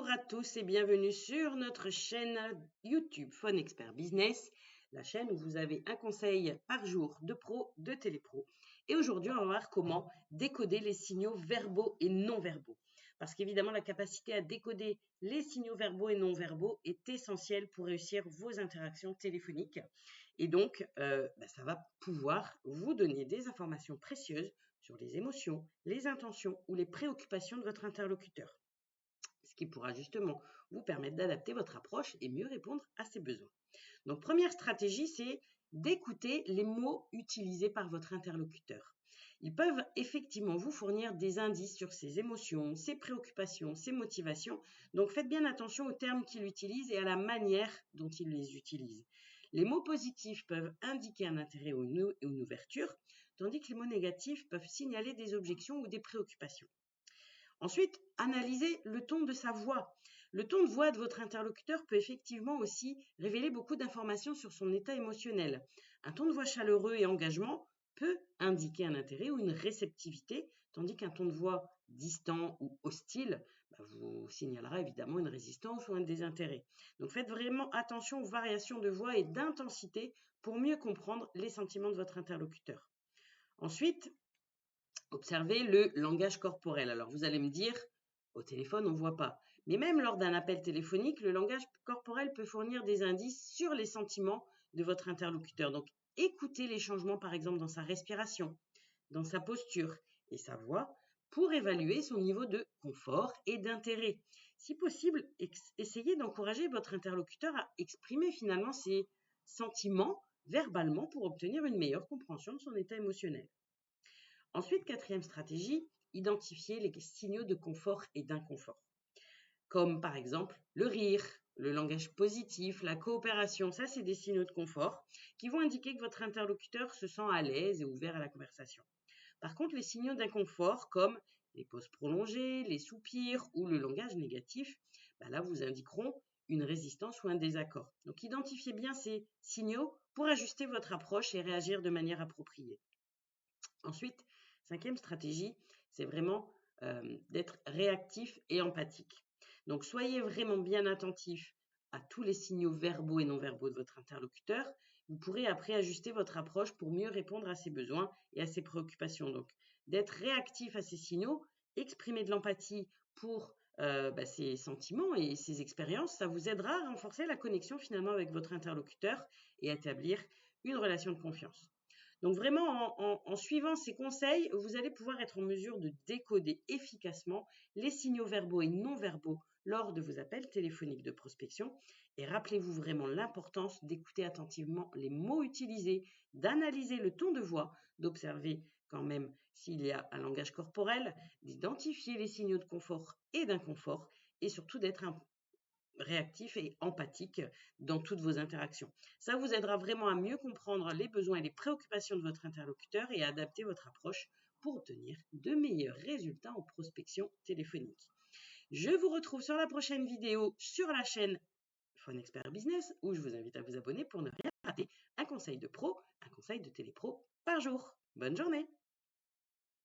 Bonjour à tous et bienvenue sur notre chaîne YouTube Phone Expert Business, la chaîne où vous avez un conseil par jour de pro, de télépro. Et aujourd'hui, on va voir comment décoder les signaux verbaux et non verbaux. Parce qu'évidemment, la capacité à décoder les signaux verbaux et non verbaux est essentielle pour réussir vos interactions téléphoniques. Et donc, ça va pouvoir vous donner des informations précieuses sur les émotions, les intentions ou les préoccupations de votre interlocuteur, ce qui pourra justement vous permettre d'adapter votre approche et mieux répondre à ses besoins. Donc, première stratégie, c'est d'écouter les mots utilisés par votre interlocuteur. Ils peuvent effectivement vous fournir des indices sur ses émotions, ses préoccupations, ses motivations. Donc, faites bien attention aux termes qu'il utilise et à la manière dont il les utilise. Les mots positifs peuvent indiquer un intérêt ou une ouverture, tandis que les mots négatifs peuvent signaler des objections ou des préoccupations. Ensuite, analysez le ton de sa voix. Le ton de voix de votre interlocuteur peut effectivement aussi révéler beaucoup d'informations sur son état émotionnel. Un ton de voix chaleureux et engagement peut indiquer un intérêt ou une réceptivité, tandis qu'un ton de voix distant ou hostile vous signalera évidemment une résistance ou un désintérêt. Donc faites vraiment attention aux variations de voix et d'intensité pour mieux comprendre les sentiments de votre interlocuteur. Ensuite, observez le langage corporel. Alors, vous allez me dire, au téléphone, on ne voit pas. Mais même lors d'un appel téléphonique, le langage corporel peut fournir des indices sur les sentiments de votre interlocuteur. Donc, écoutez les changements, par exemple, dans sa respiration, dans sa posture et sa voix pour évaluer son niveau de confort et d'intérêt. Si possible, essayez d'encourager votre interlocuteur à exprimer finalement ses sentiments verbalement pour obtenir une meilleure compréhension de son état émotionnel. Ensuite, quatrième stratégie, identifier les signaux de confort et d'inconfort, comme par exemple le rire, le langage positif, la coopération. Ça, c'est des signaux de confort qui vont indiquer que votre interlocuteur se sent à l'aise et ouvert à la conversation. Par contre, les signaux d'inconfort, comme les pauses prolongées, les soupirs ou le langage négatif, là, vous indiqueront une résistance ou un désaccord. Donc, identifiez bien ces signaux pour ajuster votre approche et réagir de manière appropriée. Ensuite, cinquième stratégie, c'est vraiment d'être réactif et empathique. Donc, soyez vraiment bien attentif à tous les signaux verbaux et non verbaux de votre interlocuteur. Vous pourrez après ajuster votre approche pour mieux répondre à ses besoins et à ses préoccupations. Donc, d'être réactif à ces signaux, exprimer de l'empathie pour ses sentiments et ses expériences, ça vous aidera à renforcer la connexion finalement avec votre interlocuteur et à établir une relation de confiance. Donc vraiment, en suivant ces conseils, vous allez pouvoir être en mesure de décoder efficacement les signaux verbaux et non verbaux lors de vos appels téléphoniques de prospection. Et rappelez-vous vraiment l'importance d'écouter attentivement les mots utilisés, d'analyser le ton de voix, d'observer quand même s'il y a un langage corporel, d'identifier les signaux de confort et d'inconfort, et surtout d'être réactif et empathique dans toutes vos interactions. Ça vous aidera vraiment à mieux comprendre les besoins et les préoccupations de votre interlocuteur et à adapter votre approche pour obtenir de meilleurs résultats en prospection téléphonique. Je vous retrouve sur la prochaine vidéo sur la chaîne Phone Expert Business où je vous invite à vous abonner pour ne rien rater. Un conseil de pro, un conseil de télépro par jour. Bonne journée!